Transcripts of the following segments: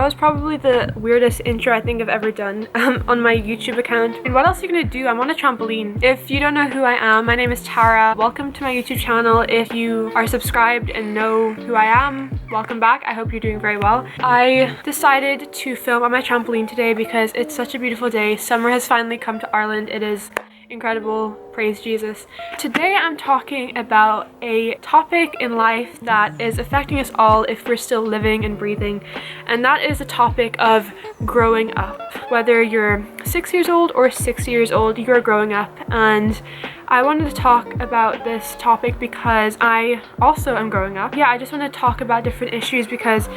was probably the weirdest intro I think I've ever done on my YouTube account. And what else are you gonna do? I'm on a trampoline. If you don't know who I am, my name is Tara. Welcome to my YouTube channel. If you are subscribed and know who I am, welcome back. I hope you're doing very well. I decided to film on my trampoline today because it's such a beautiful day. Summer has finally come to Ireland. It is incredible. Praise Jesus. Today I'm talking about a topic in life that is affecting us all if we're still living and breathing, and that is the topic of growing up. Whether you're 6 years old or 60 years old, you're growing up. And I wanted to talk about this topic because I also am growing up. Yeah, I just want to talk about different issues because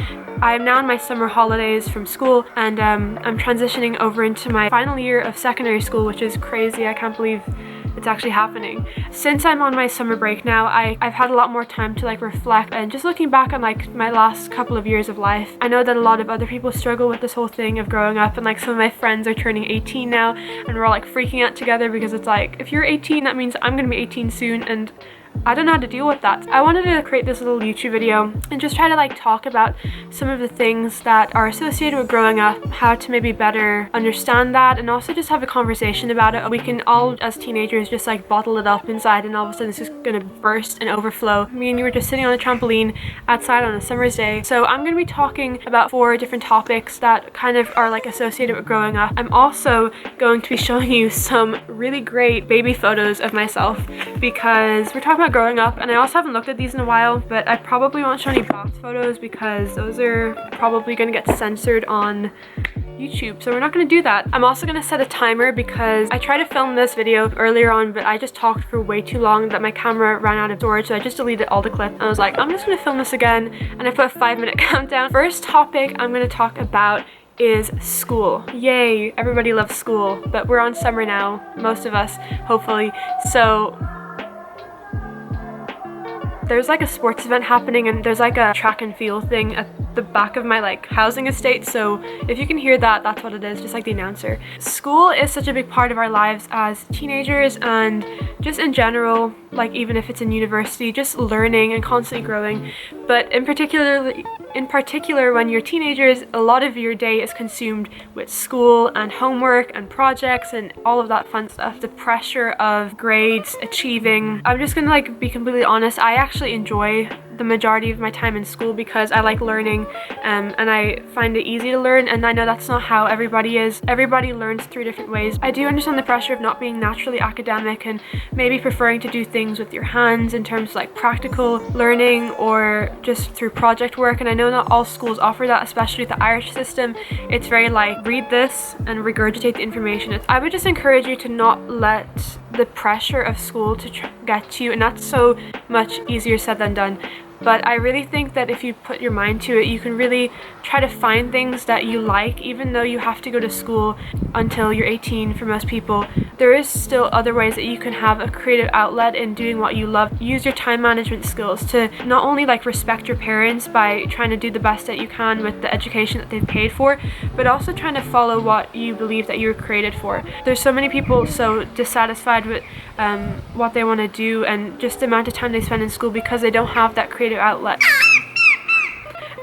I'm now in my summer holidays from school, and I'm transitioning over into my final year of secondary school, which is crazy. I can't believe it's actually happening. Since I'm on my summer break now, I've had a lot more time to reflect, and just looking back on my last couple of years of life. I know that a lot of other people struggle with this whole thing of growing up, and some of my friends are turning 18 now, and we're all freaking out together because it's if you're 18, that means I'm gonna be 18 soon, and I don't know how to deal with that. I wanted to create this little YouTube video and just try to talk about some of the things that are associated with growing up, how to maybe better understand that, and also just have a conversation about it. We can all, as teenagers, just bottle it up inside, and all of a sudden it's just gonna burst and overflow. Me and you were just sitting on a trampoline outside on a summer's day. So I'm gonna be talking about 4 different topics that kind of are associated with growing up. I'm also going to be showing you some really great baby photos of myself because we're talking about growing up, and I also haven't looked at these in a while, but I probably won't show any bath photos because those are probably going to get censored on YouTube, so we're not going to do that. I'm also going to set a timer because I tried to film this video earlier on, but I just talked for way too long that my camera ran out of storage, so I just deleted all the clips. And I was I'm just going to film this again, and I put a 5-minute countdown. First topic I'm going to talk about is school. Yay, everybody loves school, but we're on summer now, most of us, hopefully. So there's a sports event happening, and there's a track and field thing at the back of my housing estate, so if you can hear that, that's what it is, just the announcer. School is such a big part of our lives as teenagers, and just in general, even if it's in university, just learning and constantly growing. But in particular when you're teenagers, a lot of your day is consumed with school and homework and projects and all of that fun stuff. The pressure of grades, achieving. I'm just gonna be completely honest, I actually enjoy the majority of my time in school because I like learning, and I find it easy to learn, and I know that's not how everybody is. Everybody learns through different ways. I do understand the pressure of not being naturally academic and maybe preferring to do things with your hands in terms of practical learning or just through project work, and I know not all schools offer that, especially the Irish system. It's very read this and regurgitate the information. I would just encourage you to not let the pressure of school to get to you, and that's so much easier said than done. But I really think that if you put your mind to it, you can really try to find things that you like, even though you have to go to school until you're 18 for most people. There is still other ways that you can have a creative outlet in doing what you love. Use your time management skills to not only respect your parents by trying to do the best that you can with the education that they've paid for, but also trying to follow what you believe that you were created for. There's so many people so dissatisfied with what they want to do and just the amount of time they spend in school because they don't have that creative outlet.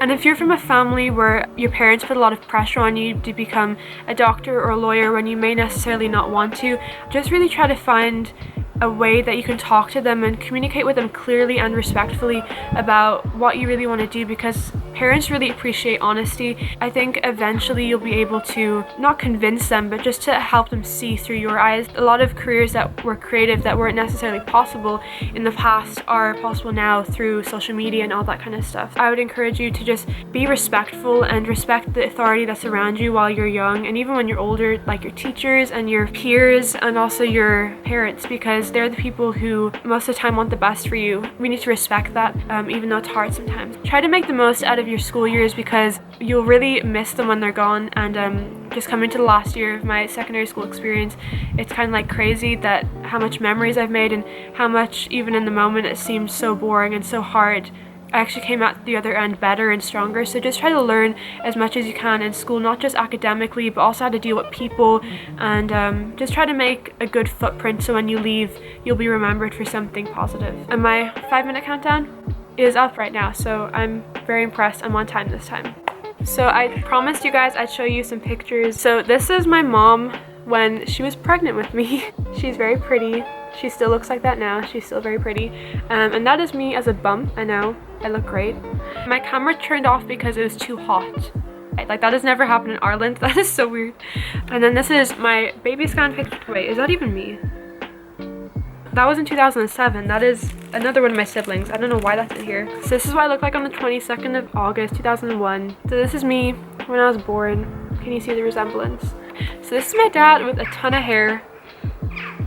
And if you're from a family where your parents put a lot of pressure on you to become a doctor or a lawyer when you may necessarily not want to, just really try to find a way that you can talk to them and communicate with them clearly and respectfully about what you really want to do, because parents really appreciate honesty. I think eventually you'll be able to not convince them, but just to help them see through your eyes. A lot of careers that were creative that weren't necessarily possible in the past are possible now through social media and all that kind of stuff. I would encourage you to just be respectful and respect the authority that's around you while you're young, and even when you're older, your teachers and your peers and also your parents, because they're the people who most of the time want the best for you. We need to respect that, even though it's hard sometimes. Try to make the most out of your school years because you'll really miss them when they're gone. And just coming to the last year of my secondary school experience, it's kind of crazy that how much memories I've made and how much even in the moment it seems so boring and so hard. I actually came out the other end better and stronger. So just try to learn as much as you can in school, not just academically, but also how to deal with people, and just try to make a good footprint so when you leave, you'll be remembered for something positive. And my 5-minute countdown is up right now, so I'm very impressed. I'm on time this time. So I promised you guys I'd show you some pictures. So this is my mom when she was pregnant with me. She's very pretty. She still looks like that now. She's still very pretty. And that is me as a bump. I know, I look great. My camera turned off because it was too hot. Like, that has never happened in Ireland. That is so weird. And then this is my baby scan picture. Wait, is that even me? That was in 2007. That is another one of my siblings. I don't know why that's in here. So this is what I look like on the 22nd of August, 2001. So this is me when I was born. Can you see the resemblance? So this is my dad with a ton of hair.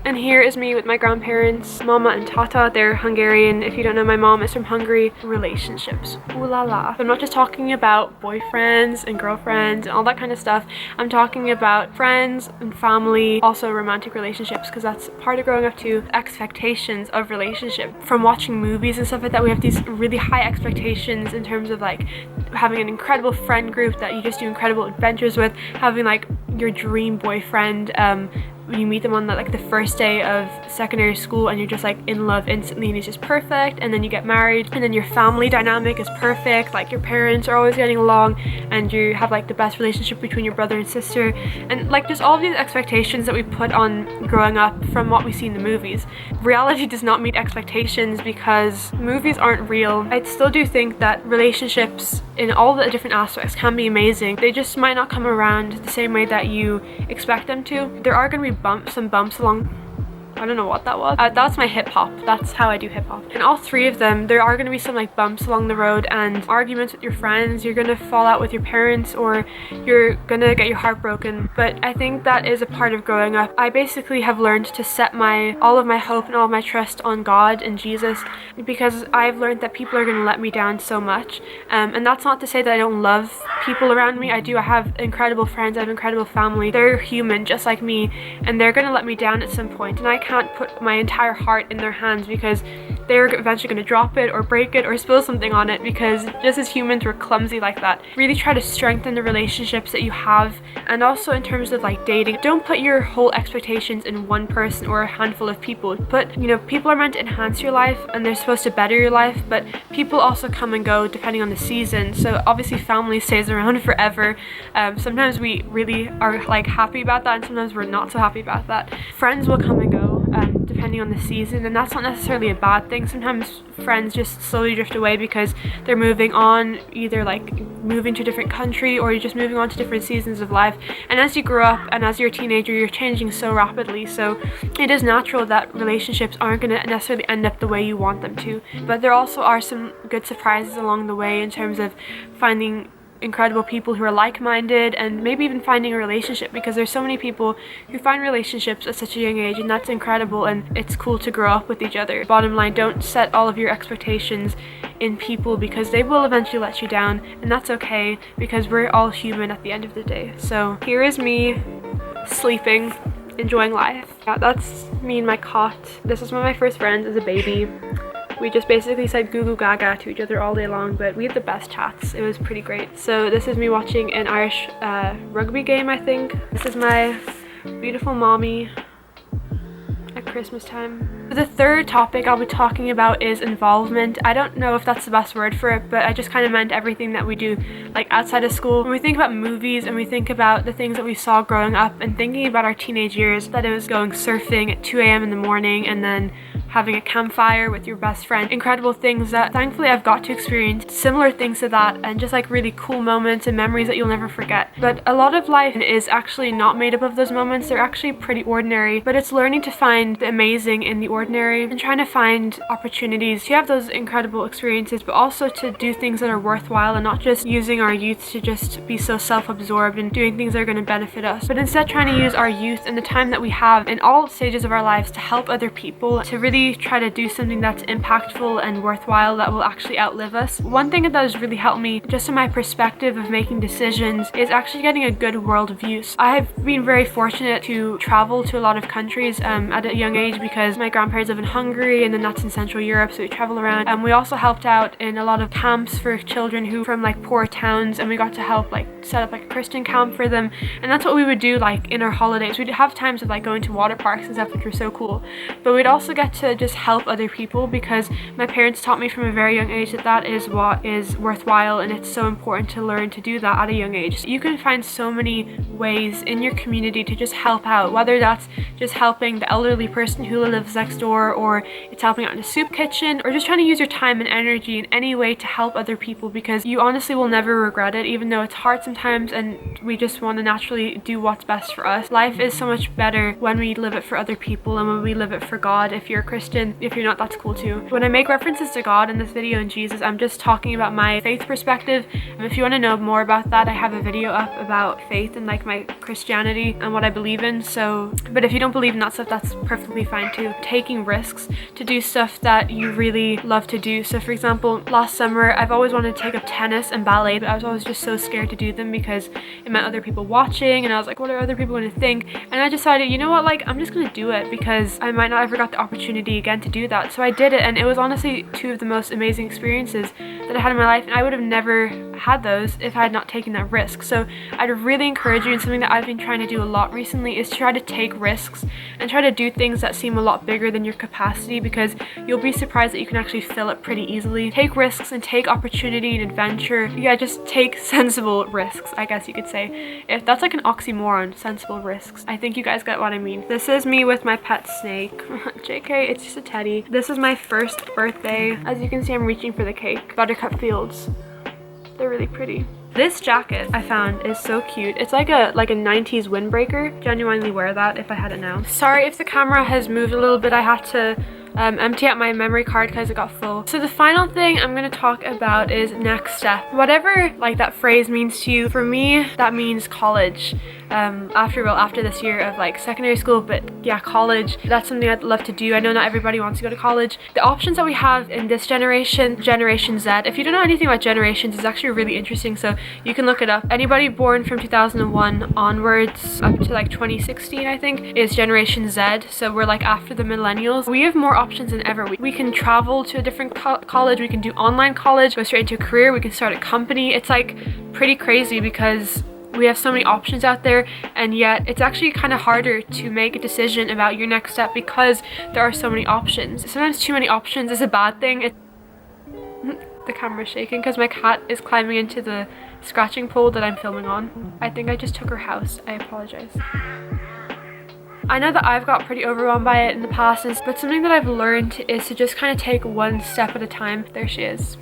And here is me with my grandparents, Mama and Tata. They're Hungarian. If you don't know, my mom is from Hungary. Relationships. Ooh la la. I'm not just talking about boyfriends and girlfriends and all that kind of stuff. I'm talking about friends and family, also romantic relationships, because that's part of growing up too. Expectations of relationship. From watching movies and stuff like that, we have these really high expectations in terms of like having an incredible friend group that you just do incredible adventures with, having like your dream boyfriend, when you meet them on the first day of secondary school and you're just like in love instantly and he's just perfect, and then you get married and then your family dynamic is perfect, like your parents are always getting along and you have like the best relationship between your brother and sister, and like just all of these expectations that we put on growing up from what we see in the movies. Reality does not meet expectations because movies aren't real. I still do think that relationships in all the different aspects can be amazing. They just might not come around the same way that you expect them to. There are going to be some bumps along. I don't know what that was. That's my hip hop. That's how I do hip hop. In all three of them, there are going to be some like bumps along the road and arguments with your friends. You're going to fall out with your parents, or you're going to get your heart broken. But I think that is a part of growing up. I basically have learned to set all of my hope and all of my trust on God and Jesus, because I've learned that people are going to let me down so much. And that's not to say that I don't love people around me. I do. I have incredible friends. I have incredible family. They're human just like me, and they're going to let me down at some point. And I can't put my entire heart in their hands, because they're eventually going to drop it or break it or spill something on it, because just as humans we're clumsy like that. Really try to strengthen the relationships that you have. And also in terms of like dating, don't put your whole expectations in one person or a handful of people. But you know, people are meant to enhance your life and they're supposed to better your life, but people also come and go depending on the season. So obviously family stays around forever. Sometimes we really are like happy about that, and sometimes we're not so happy about that. Friends will come and go depending on the season, and that's not necessarily a bad thing. Sometimes friends just slowly drift away because they're moving on, either like moving to a different country or you're just moving on to different seasons of life. And as you grow up and as you're a teenager, you're changing so rapidly, so it is natural that relationships aren't going to necessarily end up the way you want them to. But there also are some good surprises along the way in terms of finding incredible people who are like-minded, and maybe even finding a relationship, because there's so many people who find relationships at such a young age, and that's incredible, and it's cool to grow up with each other. Bottom line, don't set all of your expectations in people, because they will eventually let you down, and that's okay, because we're all human at the end of the day. So here is me sleeping, enjoying life. Yeah, that's me and my cot. This was one of my first friends as a baby. We just basically said goo goo gaga to each other all day long, but we had the best chats. It was pretty great. So this is me watching an Irish rugby game, I think. This is my beautiful mommy at Christmas time. The third topic I'll be talking about is involvement. I don't know if that's the best word for it, but I just kind of meant everything that we do like outside of school. When we think about movies and we think about the things that we saw growing up and thinking about our teenage years, that it was going surfing at 2 a.m. in the morning and then having a campfire with your best friend. Incredible things that thankfully I've got to experience, similar things to that, and just like really cool moments and memories that you'll never forget. But a lot of life is actually not made up of those moments. They're actually pretty ordinary, but it's learning to find the amazing in the ordinary and trying to find opportunities to have those incredible experiences, but also to do things that are worthwhile, and not just using our youth to just be so self-absorbed and doing things that are going to benefit us, but instead trying to use our youth and the time that we have in all stages of our lives to help other people, to really try to do something that's impactful and worthwhile that will actually outlive us. One thing that has really helped me just in my perspective of making decisions is actually getting a good world view. I have been very fortunate to travel to a lot of countries at a young age, because my grandparents live in Hungary and then that's in Central Europe, so we travel around. We also helped out in a lot of camps for children who from like poor towns, and we got to help like set up like a Christian camp for them, and that's what we would do like in our holidays. We'd have times of like going to water parks and stuff, which were so cool, but we'd also get to to just help other people, because my parents taught me from a very young age that that is what is worthwhile, and it's so important to learn to do that at a young age. So you can find so many ways in your community to just help out, whether that's just helping the elderly person who lives next door, or it's helping out in a soup kitchen, or just trying to use your time and energy in any way to help other people, because you honestly will never regret it, even though it's hard sometimes and we just want to naturally do what's best for us. Life is so much better when we live it for other people and when we live it for God. If you're a Christian, if you're not, that's cool too. When I make references to God in this video and Jesus, I'm just talking about my faith perspective. And if you want to know more about that, I have a video up about faith and like my Christianity and what I believe in. So, but if you don't believe in that stuff, that's perfectly fine too. Taking risks to do stuff that you really love to do. So for example, last summer, I've always wanted to take up tennis and ballet, but I was always just so scared to do them because it meant other people watching, and I was like, what are other people going to think? And I decided, you know what, like, I'm just going to do it because I might not ever got the opportunity again to do that. So I did it, and it was honestly two of the most amazing experiences that I had in my life, and I would have never had those if I had not taken that risk. So I'd really encourage you, and something that I've been trying to do a lot recently is try to take risks and try to do things that seem a lot bigger than your capacity, because you'll be surprised that you can actually fill it pretty easily. Take risks and take opportunity and adventure. Yeah, just take sensible risks, I guess you could say. If that's like an oxymoron, sensible risks. I think you guys get what I mean. This is me with my pet snake. JK, it's just a teddy. This is my first birthday. As you can see, I'm reaching for the cake. Buttercup Fields. They're really pretty. This jacket I found is so cute. It's like a 90s windbreaker. Genuinely wear that if I had it now. Sorry if the camera has moved a little bit. I had to empty out my memory card because it got full. So the final thing I'm going to talk about is next step. Whatever like that phrase means to you, for me that means college. After this year of like secondary school, but yeah, college, that's something I'd love to do. I know not everybody wants to go to college. The options that we have in this generation, Generation Z, if you don't know anything about generations, it's actually really interesting, so you can look it up. Anybody born from 2001 onwards up to like 2016, I think, is Generation Z, so we're like after the millennials. We have more options than ever. We can travel to a different college, we can do online college, go straight into a career, we can start a company. It's like pretty crazy because we have so many options out there, and yet it's actually kind of harder to make a decision about your next step because there are so many options. Sometimes too many options is a bad thing. The camera's shaking because my cat is climbing into the scratching pole that I'm filming on. I think I just took her house. I apologize. I know that I've got pretty overwhelmed by it in the past, but something that I've learned is to just kind of take one step at a time. There she is.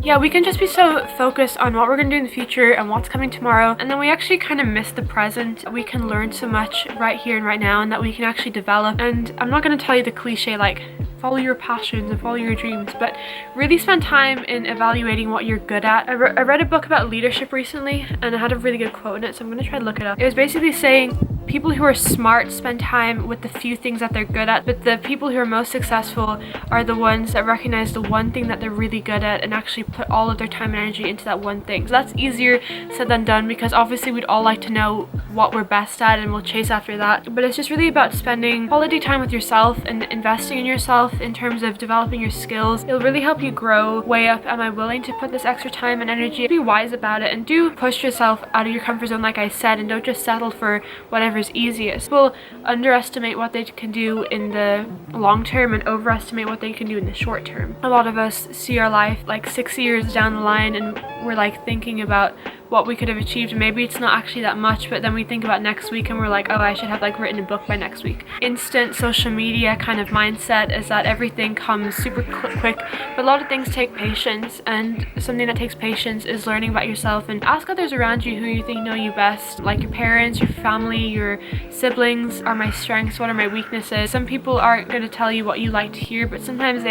Yeah, we can just be so focused on what we're going to do in the future and what's coming tomorrow, and then we actually kind of miss the present. We can learn so much right here and right now, and that we can actually develop. And I'm not going to tell you the cliche like follow your passions and follow your dreams, but really spend time in evaluating what you're good at. I read a book about leadership recently, and it had a really good quote in it, so I'm going to try to look it up. It was basically saying people who are smart spend time with the few things that they're good at, but the people who are most successful are the ones that recognize the one thing that they're really good at and actually put all of their time and energy into that one thing. So that's easier said than done, because obviously we'd all like to know what we're best at and we'll chase after that, but it's just really about spending quality time with yourself and investing in yourself in terms of developing your skills. It'll really help you grow way up. Am I willing to put this extra time and energy? Be wise about it and do push yourself out of your comfort zone, like I said, and don't just settle for whatever's easiest. People underestimate what they can do in the long term and overestimate what they can do in the short term. A lot of us see our life like 6 years down the line, and we're like thinking about what we could have achieved. Maybe it's not actually that much, but then we think about next week and we're like, oh, I should have like written a book by next week. Instant social media kind of mindset is that everything comes super quick, but a lot of things take patience, and something that takes patience is learning about yourself and ask others around you who you think know you best, like your parents, your family, your siblings. Are my strengths? What are my weaknesses? Some people aren't going to tell you what you like to hear, but sometimes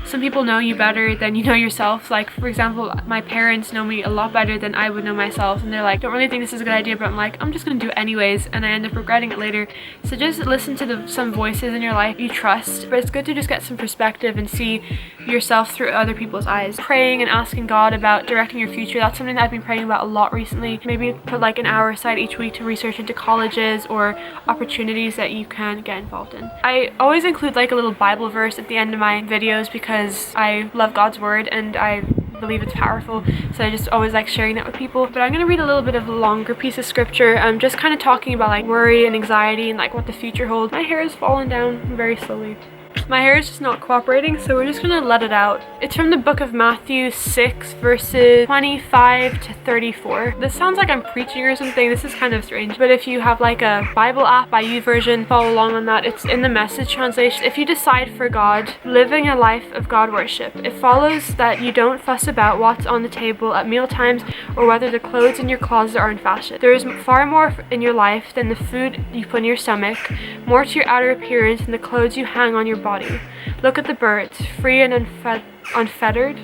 some people know you better than you know yourself. Like for example, my parents know me a lot better than I would know myself, and they're like, don't really think this is a good idea, but I'm like, I'm just gonna do it anyways, and I end up regretting it later. So just listen to some voices in your life you trust, but it's good to just get some perspective and see yourself through other people's eyes. Praying and asking God about directing your future, that's something that I've been praying about a lot recently. Maybe put like an hour aside each week to research into colleges or opportunities that you can get involved in. I always include like a little Bible verse at the end of my videos because I love God's word and I believe it's powerful, so I just always like sharing that with people. But I'm gonna read a little bit of a longer piece of scripture. I'm just kind of talking about like worry and anxiety and like what the future holds. My hair is falling down very slowly. My hair is just not cooperating, so we're just gonna let it out. It's from the book of Matthew 6 verses 25 to 34. This sounds like I'm preaching or something. This is kind of strange, but if you have like a Bible app by YouVersion, follow along on that. It's in the Message translation. If you decide for God, living a life of God worship, it follows that you don't fuss about what's on the table at mealtimes or whether the clothes in your closet are in fashion. There is far more in your life than the food you put in your stomach, more to your outer appearance than the clothes you hang on your body. Look at the birds, free and unfettered,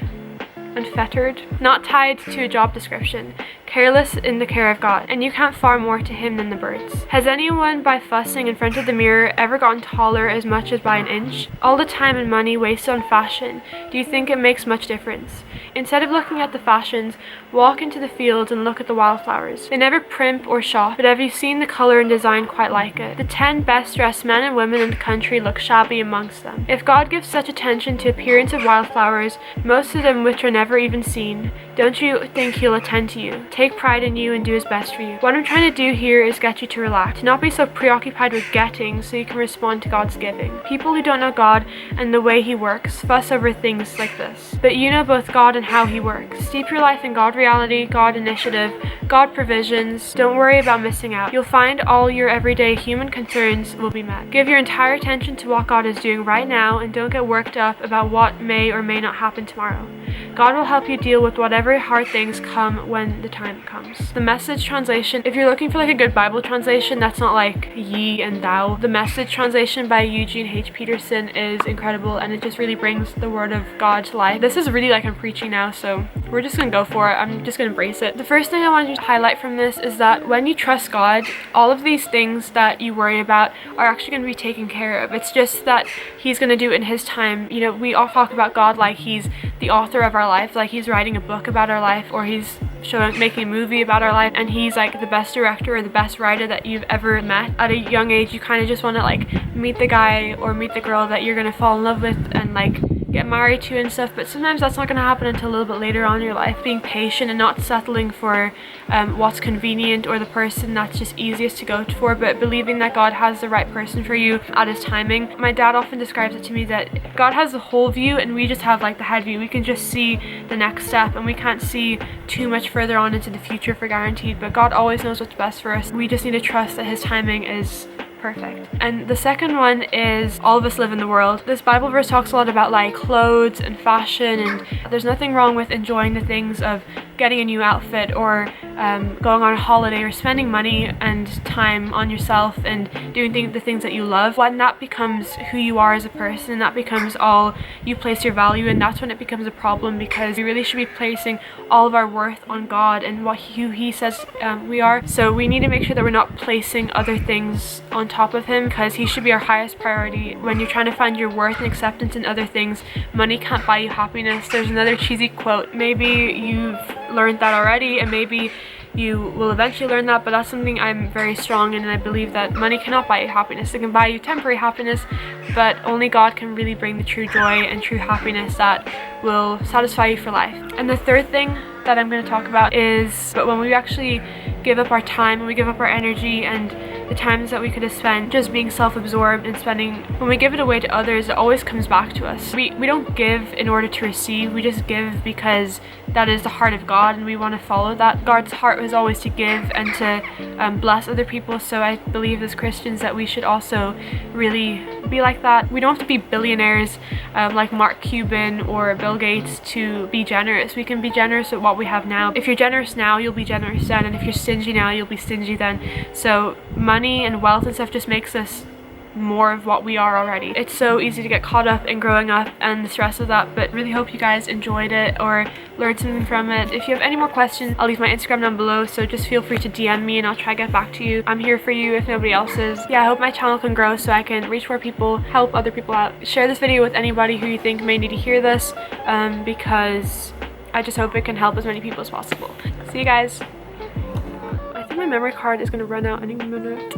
not tied to a job description, careless in the care of God, and you count far more to him than the birds. Has anyone by fussing in front of the mirror ever gotten taller as much as by an inch? All the time and money wasted on fashion, do you think it makes much difference? Instead of looking at the fashions, walk into the fields and look at the wildflowers. They never primp or shop, but have you seen the color and design quite like it? The 10 best dressed men and women in the country look shabby amongst them. If God gives such attention to appearance of wildflowers, most of them which are never even seen, don't you think he'll attend to you, take pride in you, and do his best for you? What I'm trying to do here is get you to relax, to not be so preoccupied with getting so you can respond to God's giving. People who don't know God and the way he works fuss over things like this, but you know both God and how he works. Steep your life in God reality, God initiative, God provisions. Don't worry about missing out. You'll find all your everyday human concerns will be met. Give your entire attention to what God is doing right now and don't get worked up about what may or may not happen tomorrow. God will help you deal with whatever hard things come when the time comes. The Message translation, if you're looking for like a good Bible translation that's not like ye and thou, the Message translation by Eugene H. Peterson is incredible, and it just really brings the word of God to life. This is really like I'm preaching now, so we're just gonna go for it. I'm just gonna embrace it. The first thing I want to highlight from this is that when you trust God, all of these things that you worry about are actually going to be taken care of. It's just that he's going to do it in his time. You know, we all talk about God like he's the author of our life, like he's writing a book about our life, or he's making a movie about our life, and he's like the best director or the best writer that you've ever met. At a young age, you kind of just want to like meet the guy or meet the girl that you're going to fall in love with and like get married to and stuff, but sometimes that's not going to happen until a little bit later on in your life. Being patient and not settling for what's convenient or the person that's just easiest to go for, but believing that God has the right person for you at his timing. My dad often describes it to me that God has the whole view and we just have like the head view. We can just see the next step and we can't see too much further on into the future for guaranteed, but God always knows what's best for us. We just need to trust that his timing is perfect. And the second one is all of us live in the world. This Bible verse talks a lot about like clothes and fashion, and there's nothing wrong with enjoying the things of getting a new outfit or going on a holiday or spending money and time on yourself and doing the things that you love. When that becomes who you are as a person, that becomes all you place your value in, that's when it becomes a problem, because we really should be placing all of our worth on God and who he says we are. So we need to make sure that we're not placing other things on top of him, because he should be our highest priority. When you're trying to find your worth and acceptance in other things, money can't buy you happiness. There's another cheesy quote, maybe you've learned that already and maybe you will eventually learn that, but that's something I'm very strong in, and I believe that money cannot buy you happiness. It can buy you temporary happiness, but only God can really bring the true joy and true happiness that will satisfy you for life. And the third thing that I'm going to talk about is, but when we actually give up our time, when we give up our energy and the times that we could have spent just being self-absorbed and spending, when we give it away to others, it always comes back to us. We don't give in order to receive, we just give because that is the heart of God and we want to follow that. God's heart was always to give and to bless other people, so I believe as Christians that we should also really be like that. We don't have to be billionaires like Mark Cuban or Bill Gates to be generous. We can be generous with what we have now. If you're generous now, you'll be generous then, and if you're stingy now, you'll be stingy then. So money and wealth and stuff just makes us more of what we are already. It's so easy to get caught up in growing up and the stress of that, but really hope you guys enjoyed it or learned something from it. If you have any more questions, I'll leave my Instagram down below, so just feel free to DM me and I'll try to get back to you. I'm here for you if nobody else is. Yeah, I hope my channel can grow so I can reach more people, help other people out. Share this video with anybody who you think may need to hear this, because I just hope it can help as many people as possible. See you guys. I think my memory card is gonna run out any minute.